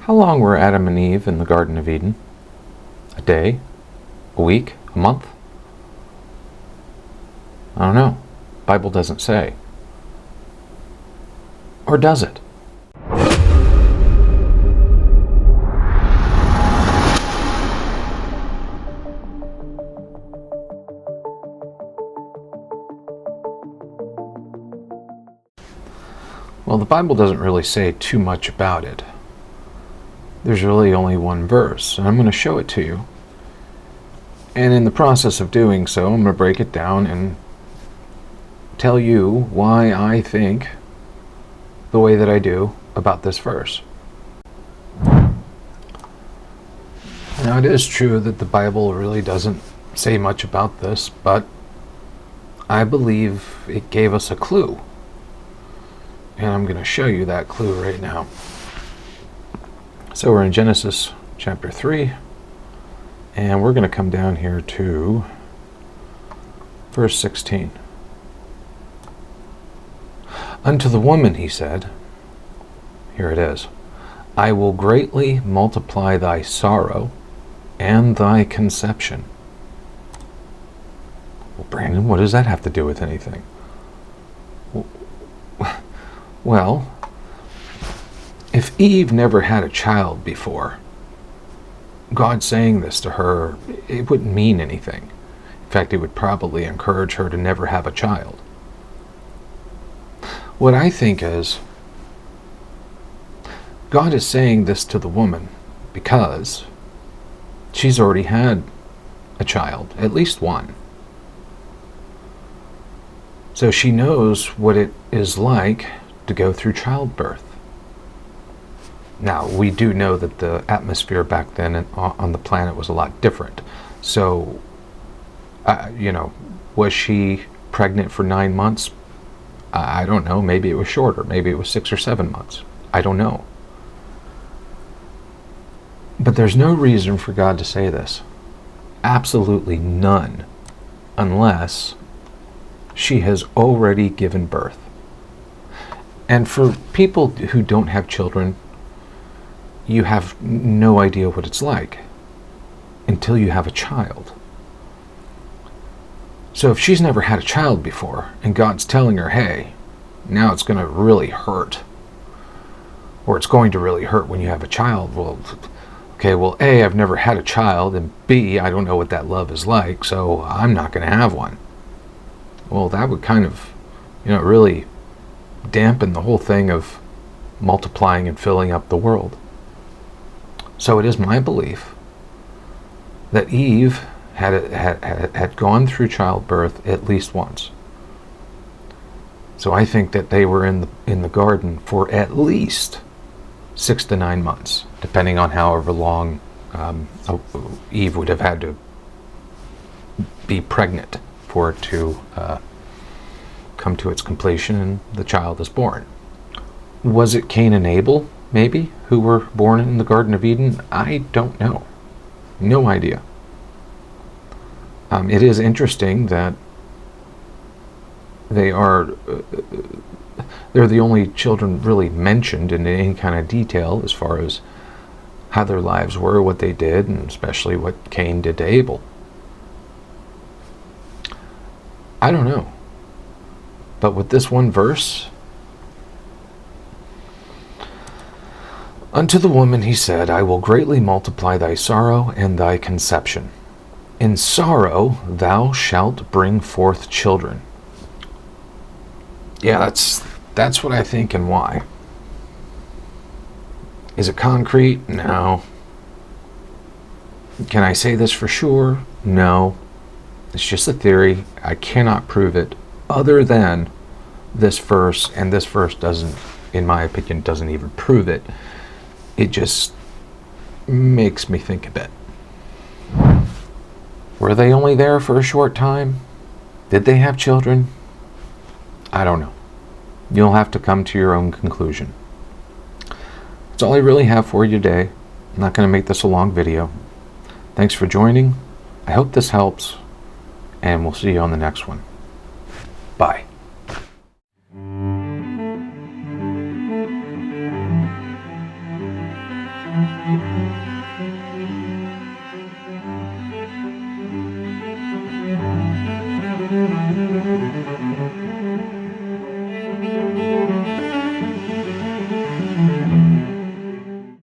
How long were Adam and Eve in the Garden of Eden? A day? A week? A month? I don't know. Bible doesn't say. Or does it? Well, the Bible doesn't really say too much about it. There's really only one verse, and I'm going to show it to you. And in the process of doing so, I'm going to break it down and tell you why I think the way that I do about this verse. Now, it is true that the Bible really doesn't say much about this, but I believe it gave us a clue. And I'm going to show you that clue right now. So we're in Genesis chapter 3, and we're going to come down here to verse 16. Unto the woman he said, here it is, I will greatly multiply thy sorrow and thy conception. Well, Brandon, what does that have to do with anything? Well, if Eve never had a child before, God saying this to her, it wouldn't mean anything. In fact, it would probably encourage her to never have a child. What I think is, God is saying this to the woman because she's already had a child, at least one. So she knows what it is like to go through childbirth. Now, we do know that the atmosphere back then on the planet was a lot different. So, was she pregnant for 9 months? I don't know. Maybe it was shorter. Maybe it was 6 or 7 months. I don't know. But there's no reason for God to say this. Absolutely none. Unless she has already given birth. And for people who don't have children, you have no idea what it's like until you have a child. So if she's never had a child before, and God's telling her, hey, now it's going to really hurt, or it's going to really hurt when you have a child, well, A, I've never had a child, and B, I don't know what that love is like, so I'm not going to have one. Well, that would kind of, really dampen the whole thing of multiplying and filling up the world. So it is my belief that Eve had gone through childbirth at least once. So I think that they were in the garden for at least 6 to 9 months, depending on however long Eve would have had to be pregnant for it to come to its completion and the child is born. Was it Cain and Abel, maybe, who were born in the Garden of Eden? I don't know. No idea. It is interesting that they're the only children really mentioned in any kind of detail as far as how their lives were, what they did, and especially what Cain did to Abel. I don't know. But with this one verse, unto the woman he said, I will greatly multiply thy sorrow and thy conception. In sorrow thou shalt bring forth children. Yeah, that's what I think and why. Is it concrete? No. Can I say this for sure? No. It's just a theory. I cannot prove it other than this verse, and this verse doesn't, in my opinion, doesn't even prove it. It just makes me think a bit. Were they only there for a short time? Did they have children? I don't know. You'll have to come to your own conclusion. That's all I really have for you today. I'm not going to make this a long video. Thanks for joining. I hope this helps, and we'll see you on the next one. Bye.